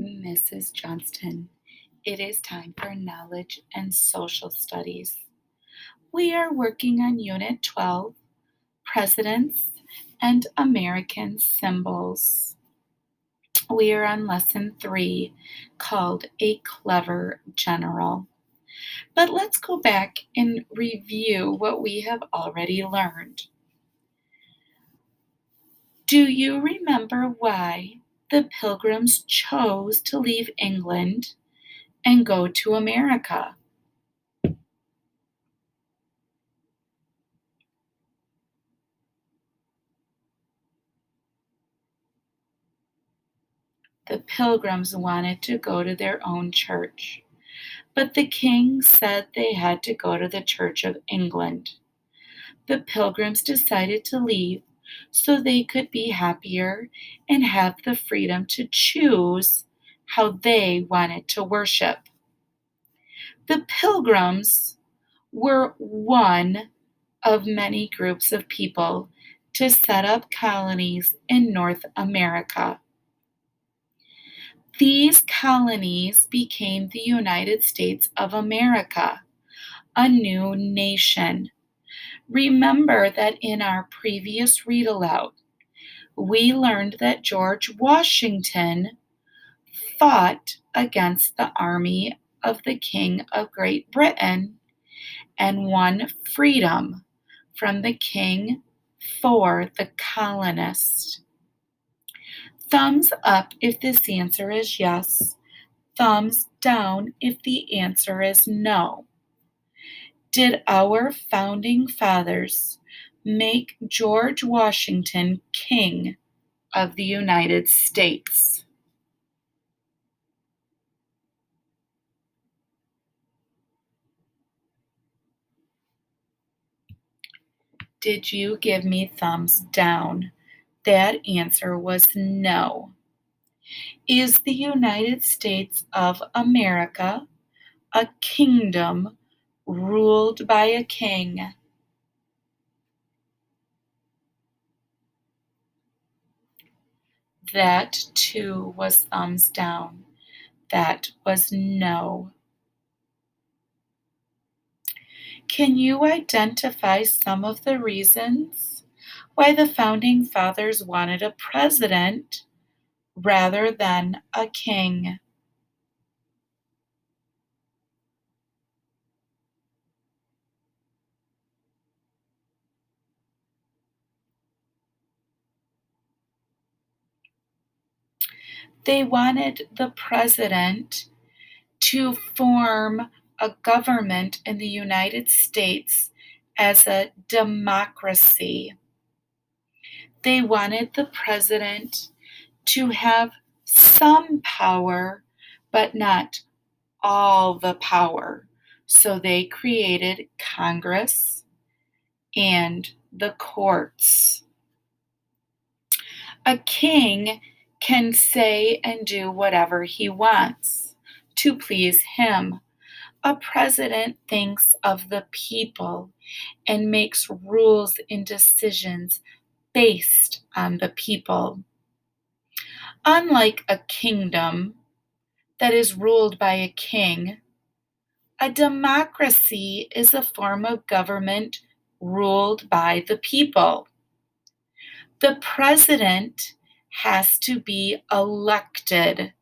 Mrs. Johnston. It is time for Knowledge and Social Studies. We are working on Unit 12, Presidents and American Symbols. We are on Lesson 3, called A Clever General. But let's go back and review what we have already learned. Do you remember why the Pilgrims chose to leave England and go to America? The Pilgrims wanted to go to their own church, but the king said they had to go to the Church of England. The Pilgrims decided to leave so they could be happier and have the freedom to choose how they wanted to worship. The Pilgrims were one of many groups of people to set up colonies in North America. These colonies became the United States of America, a new nation. Remember that in our previous read aloud, we learned that George Washington fought against the army of the King of Great Britain and won freedom from the king for the colonists. Thumbs up if this answer is yes. Thumbs down if the answer is no. Did our founding fathers make George Washington King of the United States? Did you give me thumbs down? That answer was no. Is the United States of America a kingdom ruled by a king? That too was thumbs down. That was no. Can you identify some of the reasons why the founding fathers wanted a president rather than a king? They wanted the president to form a government in the United States as a democracy. They wanted the president to have some power, but not all the power. So they created Congress and the courts. A king can say and do whatever he wants to please him. A president thinks of the people and makes rules and decisions based on the people. Unlike a kingdom that is ruled by a king, a democracy is a form of government ruled by the people. The president has to be elected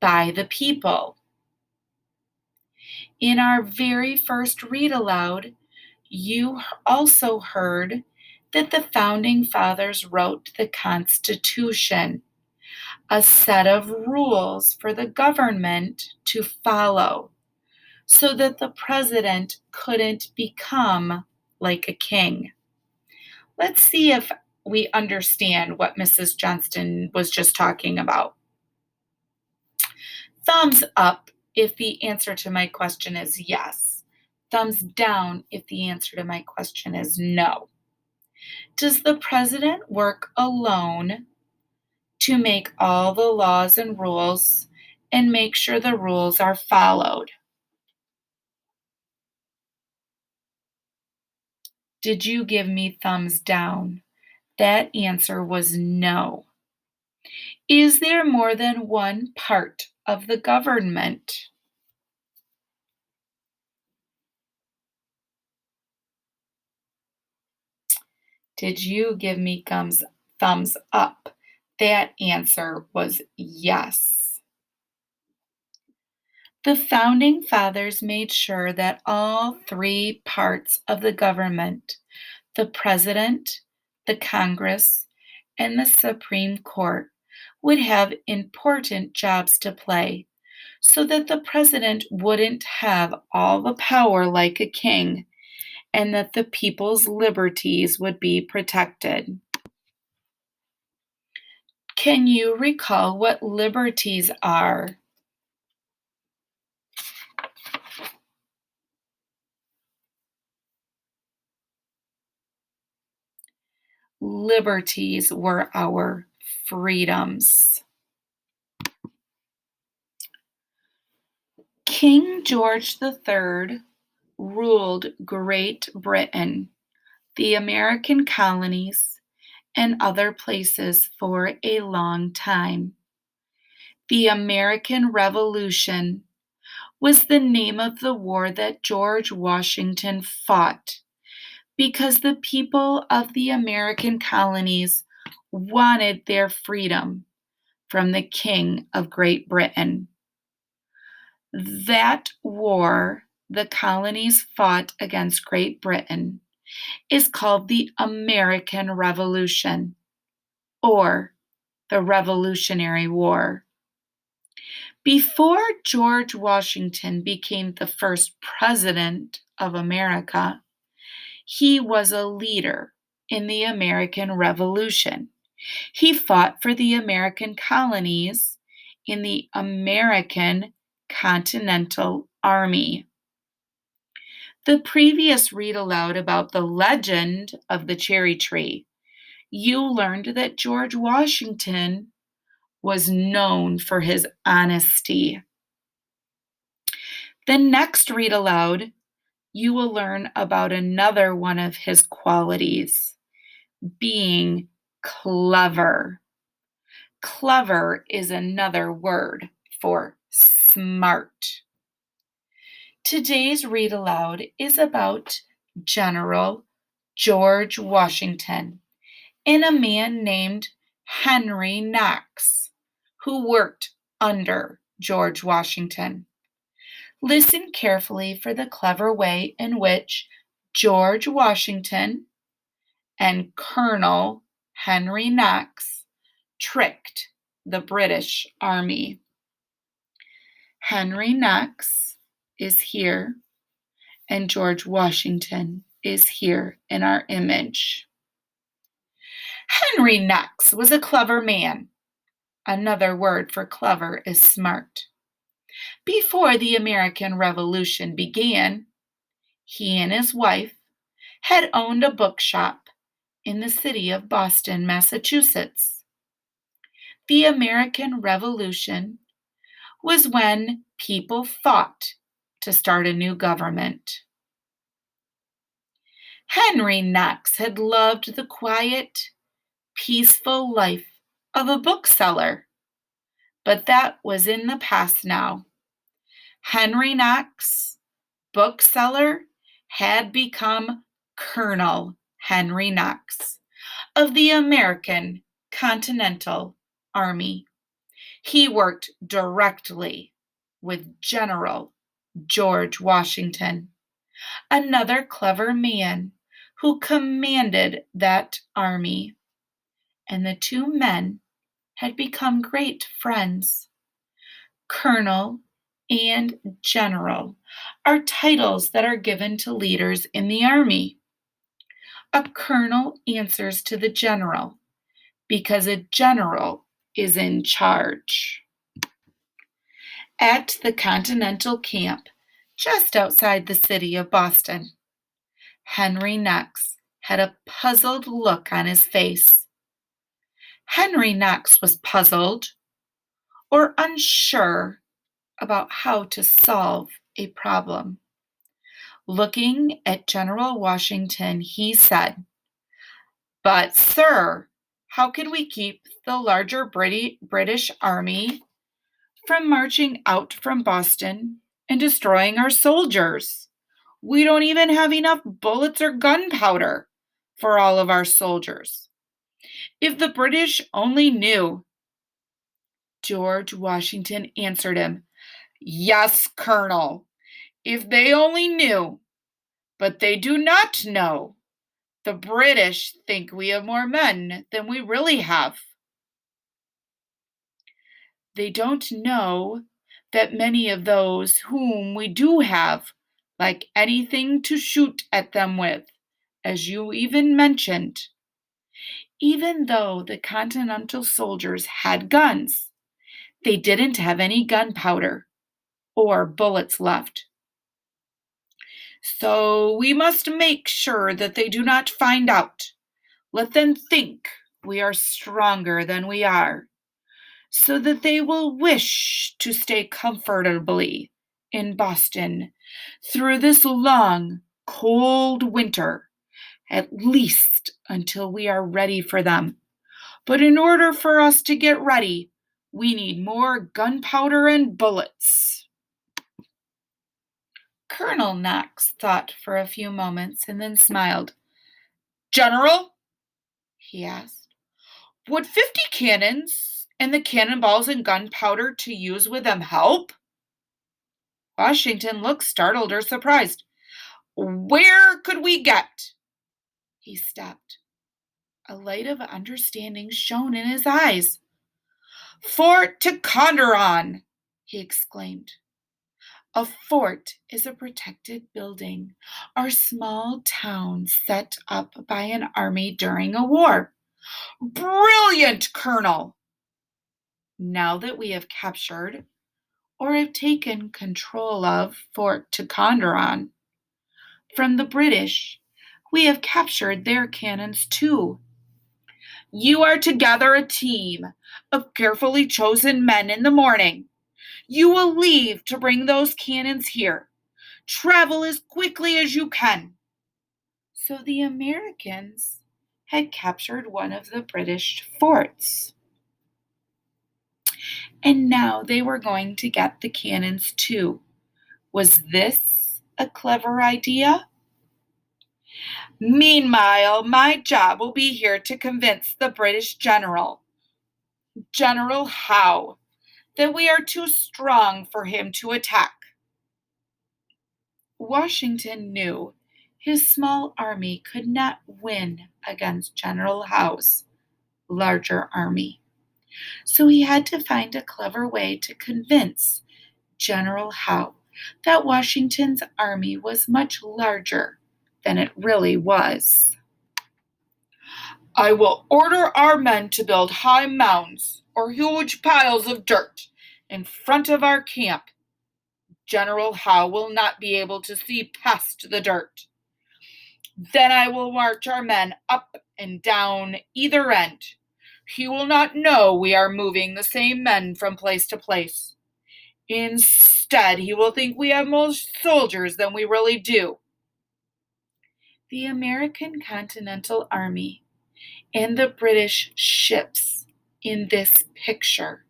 by the people. In our very first read aloud, you also heard that the founding fathers wrote the Constitution, a set of rules for the government to follow, so that the president couldn't become like a king. Let's see if we understand what Mrs. Johnston was just talking about. Thumbs up if the answer to my question is yes. Thumbs down if the answer to my question is no. Does the president work alone to make all the laws and rules and make sure the rules are followed? Did you give me thumbs down? That answer was no. Is there more than one part of the government? Did you give me thumbs up? That answer was yes. The founding fathers made sure that all three parts of the government, the president, the Congress, and the Supreme Court, would have important jobs to play so that the president wouldn't have all the power like a king and that the people's liberties would be protected. Can you recall what liberties are? Liberties were our freedoms. King George III ruled Great Britain, the American colonies, and other places for a long time. The American Revolution was the name of the war that George Washington fought because the people of the American colonies wanted their freedom from the King of Great Britain. That war the colonies fought against Great Britain is called the American Revolution or the Revolutionary War. Before George Washington became the first president of America, he was a leader in the American Revolution. He fought for the American colonies in the American Continental Army. The previous read aloud about the legend of the cherry tree, you learned that George Washington was known for his honesty. The next read aloud, you will learn about another one of his qualities, being clever. Clever is another word for smart. Today's read aloud is about General George Washington and a man named Henry Knox, who worked under George Washington. Listen carefully for the clever way in which George Washington and Colonel Henry Knox tricked the British Army. Henry Knox is here, and George Washington is here in our image. Henry Knox was a clever man. Another word for clever is smart. Before the American Revolution began, he and his wife had owned a bookshop in the city of Boston, Massachusetts. The American Revolution was when people fought to start a new government. Henry Knox had loved the quiet, peaceful life of a bookseller, but that was in the past now. Henry Knox, bookseller, had become Colonel Henry Knox of the American Continental Army. He worked directly with General George Washington, another clever man who commanded that army, and the two men had become great friends. Colonel and General are titles that are given to leaders in the army. A colonel answers to the general because a general is in charge. At the Continental Camp, just outside the city of Boston, Henry Knox had a puzzled look on his face. Henry Knox was puzzled or unsure about how to solve a problem. Looking at General Washington, he said, "But, sir, How can we keep the larger British army from marching out from Boston and destroying our soldiers? We don't even have enough bullets or gunpowder for all of our soldiers. If the British only knew, George Washington answered him, "Yes, Colonel, if they only knew, but they do not know. The British think we have more men than we really have. They don't know that many of those whom we do have like anything to shoot at them with, as you even mentioned. Even though the Continental soldiers had guns, they didn't have any gunpowder or bullets left. So we must make sure that they do not find out. Let them think we are stronger than we are, so that they will wish to stay comfortably in Boston through this long, cold winter, at least until we are ready for them. But in order for us to get ready, we need more gunpowder and bullets." Colonel Knox thought for a few moments and then smiled. "General," he asked, "would 50 cannons and the cannonballs and gunpowder to use with them help?" Washington looked startled or surprised. "Where could we get?" He stopped. A light of understanding shone in his eyes. "Fort Ticonderoga!" he exclaimed. A fort is a protected building or small town set up by an army during a war. "Brilliant, Colonel!" Now that we have captured or have taken control of Fort Ticonderoga from the British, we have captured their cannons too. You are to gather a team of carefully chosen men in the morning. You will leave to bring those cannons here. Travel as quickly as you can." So the Americans had captured one of the British forts. And now they were going to get the cannons too. Was this a clever idea? Meanwhile, my job will be here to convince the British general, General Howe, that we are too strong for him to attack. Washington knew his small army could not win against General Howe's larger army, so he had to find a clever way to convince General Howe that Washington's army was much larger than it really was. "I will order our men to build high mounds or huge piles of dirt in front of our camp. General Howe will not be able to see past the dirt. Then I will march our men up and down either end. He will not know we are moving the same men from place to place. Instead, he will think we have more soldiers than we really do." The American Continental Army and the British ships in this picture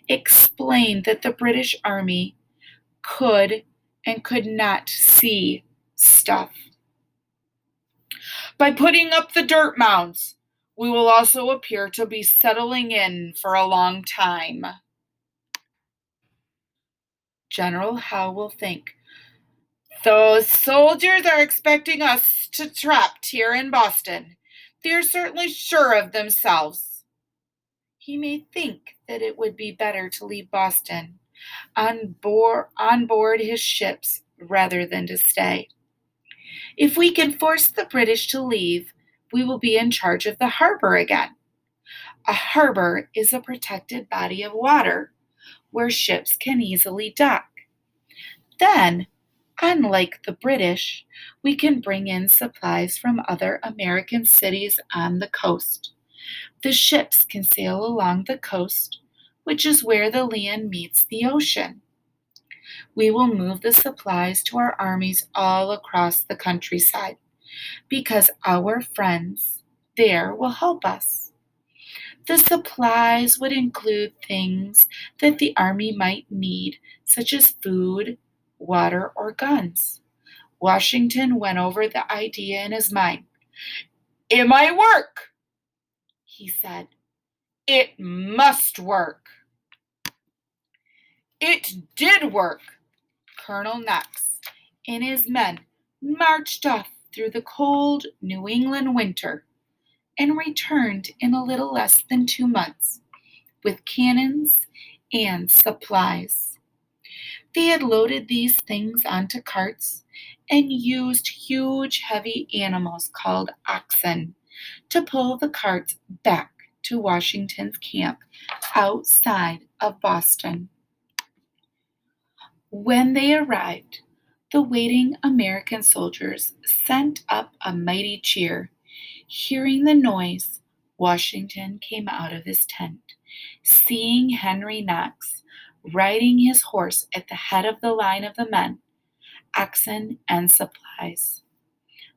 explain that the British Army could and could not see stuff. "By putting up the dirt mounds, we will also appear to be settling in for a long time. General Howe will think, those soldiers are expecting us to trapped here in Boston. They are certainly sure of themselves. He may think that it would be better to leave Boston on board his ships rather than to stay. If we can force the British to leave, we will be in charge of the harbor again. A harbor is a protected body of water where ships can easily dock. Then, unlike the British, we can bring in supplies from other American cities on the coast. The ships can sail along the coast, which is where the land meets the ocean. We will move the supplies to our armies all across the countryside because our friends there will help us. The supplies would include things that the army might need, such as food, water, or guns. Washington went over the idea in his mind. It might work, he said. It must work. It did work. Colonel Knox and his men marched off through the cold New England winter and returned in a little less than 2 months with cannons and supplies. They had loaded these things onto carts and used huge, heavy animals called oxen to pull the carts back to Washington's camp outside of Boston. When they arrived, the waiting American soldiers sent up a mighty cheer. Hearing the noise, Washington came out of his tent. Seeing Henry Knox riding his horse at the head of the line of the men, oxen, and supplies,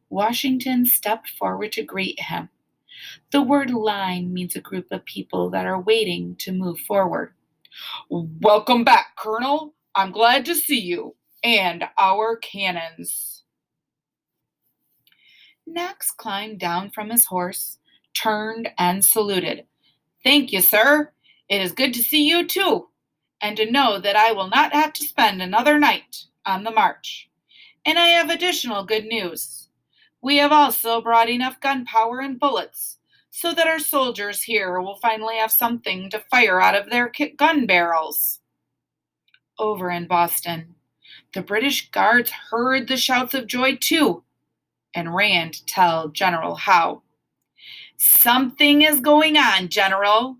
Washington stepped forward to greet him. The word line means a group of people that are waiting to move forward. Welcome back, Colonel. I'm glad to see you and our cannons. Knox climbed down from his horse, turned, and saluted. Thank you, sir. It is good to see you too, and to know that I will not have to spend another night on the march. And I have additional good news. We have also brought enough gunpowder and bullets so that our soldiers here will finally have something to fire out of their gun barrels. Over in Boston, the British guards heard the shouts of joy too and ran to tell General Howe. Something is going on, General,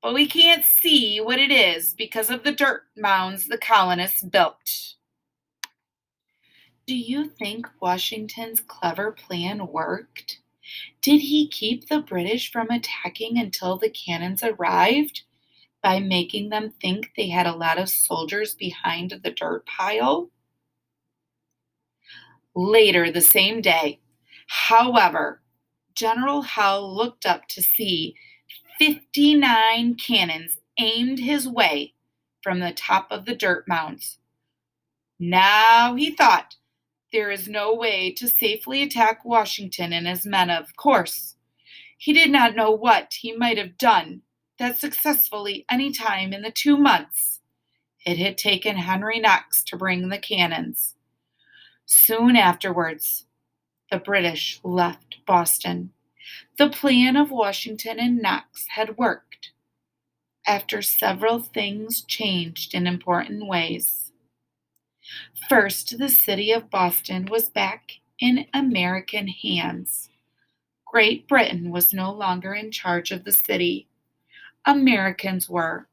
but we can't see what it is because of the dirt mounds the colonists built. Do you think Washington's clever plan worked? Did he keep the British from attacking until the cannons arrived by making them think they had a lot of soldiers behind the dirt pile? Later the same day, however, General Howe looked up to see 59 cannons aimed his way from the top of the dirt mounds. Now he thought, there is no way to safely attack Washington and his men, of course. He did not know what he might have done that successfully any time in the 2 months it had taken Henry Knox to bring the cannons. Soon afterwards, the British left Boston. The plan of Washington and Knox had worked. After several things changed in important ways. First, the city of Boston was back in American hands. Great Britain was no longer in charge of the city. Americans were.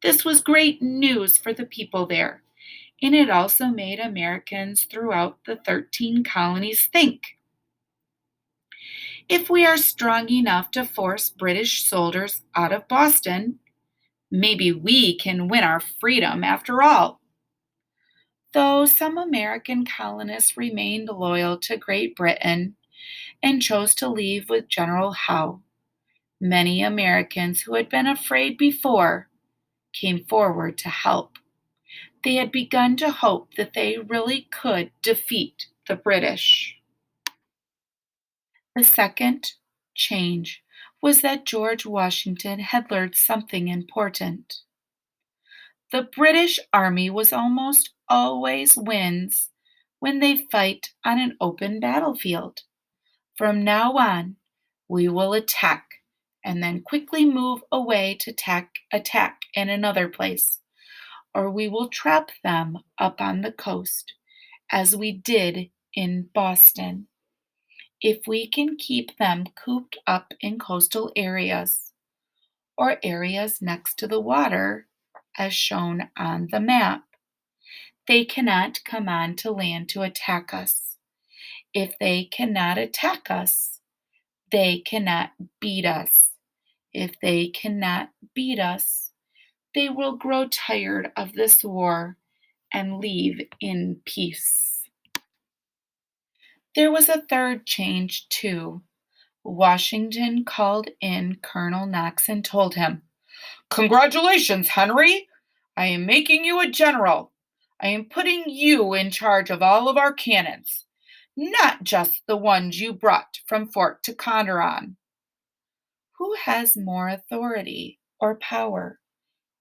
This was great news for the people there, and it also made Americans throughout the 13 colonies think. If we are strong enough to force British soldiers out of Boston, maybe we can win our freedom after all. Though some American colonists remained loyal to Great Britain and chose to leave with General Howe, many Americans who had been afraid before came forward to help. They had begun to hope that they really could defeat the British. The second change was that George Washington had learned something important. The British Army was almost always wins when they fight on an open battlefield. From now on, we will attack and then quickly move away to attack in another place, or we will trap them up on the coast, as we did in Boston. If we can keep them cooped up in coastal areas or areas next to the water, as shown on the map, they cannot come on to land to attack us. If they cannot attack us, they cannot beat us. If they cannot beat us, they will grow tired of this war and leave in peace. There was a third change, too. Washington called in Colonel Knox and told him, "Congratulations, Henry! I am making you a general. I am putting you in charge of all of our cannons, not just the ones you brought from Fort Ticonderoga." Who has more authority or power,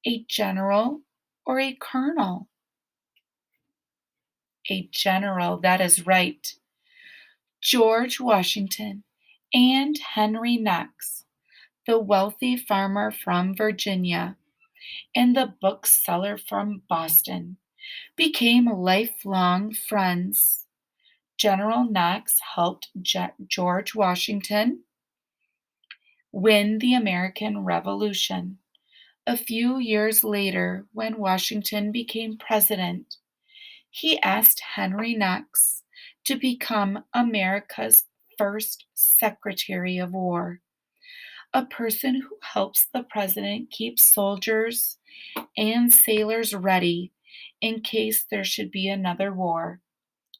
a general or a colonel? A general, that is right. George Washington and Henry Knox, the wealthy farmer from Virginia and the bookseller from Boston, became lifelong friends. General Knox helped George Washington win the American Revolution. A few years later, when Washington became president, he asked Henry Knox to become America's first Secretary of War, a person who helps the president keep soldiers and sailors ready in case there should be another war.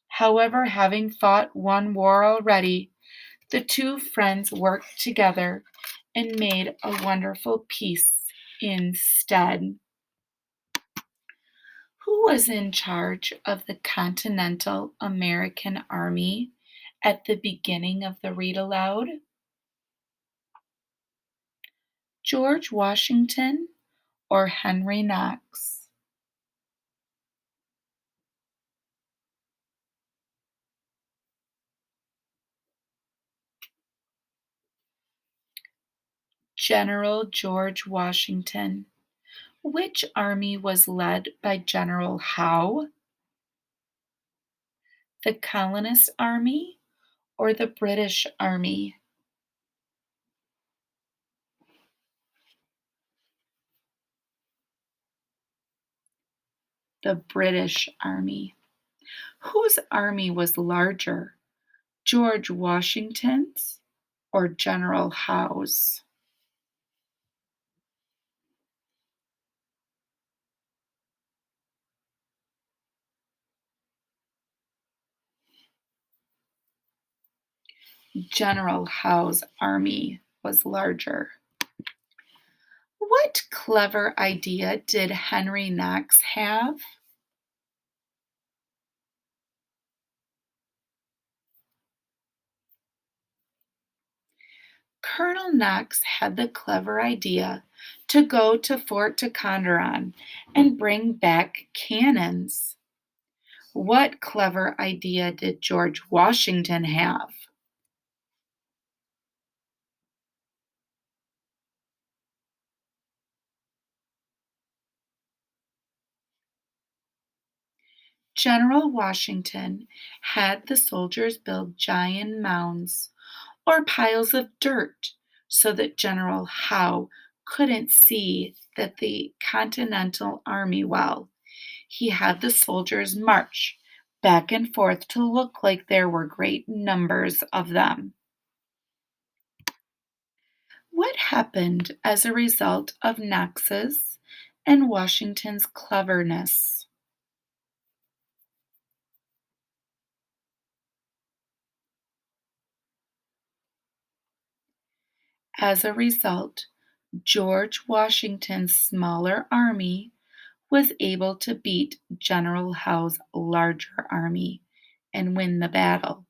However, having fought one war already, the two friends worked together and made a wonderful peace instead. Who was in charge of the Continental American Army at the beginning of the read aloud? George Washington or Henry Knox? General George Washington. Which army was led by General Howe? The colonist army or the British army? The British army. Whose army was larger, George Washington's or General Howe's? General Howe's army was larger. What clever idea did Henry Knox have? Colonel Knox had the clever idea to go to Fort Ticonderoga and bring back cannons. What clever idea did George Washington have? General Washington had the soldiers build giant mounds or piles of dirt so that General Howe couldn't see that the Continental Army well. He had the soldiers march back and forth to look like there were great numbers of them. What happened as a result of Knox's and Washington's cleverness? As a result, George Washington's smaller army was able to beat General Howe's larger army and win the battle.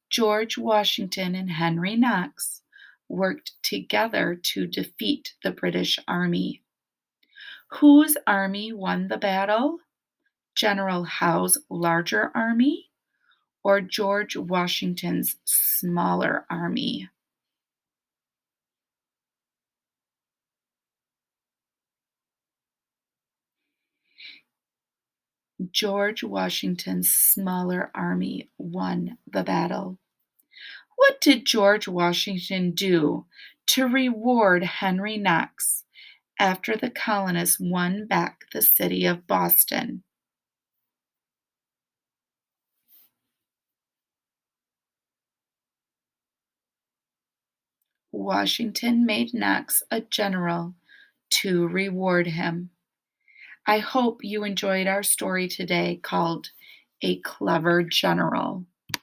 George Washington and Henry Knox worked together to defeat the British Army. Whose army won the battle? General Howe's larger army or George Washington's smaller army? George Washington's smaller army won the battle. What did George Washington do to reward Henry Knox after the colonists won back the city of Boston? Washington made Knox a general to reward him. I hope you enjoyed our story today called A Clever General.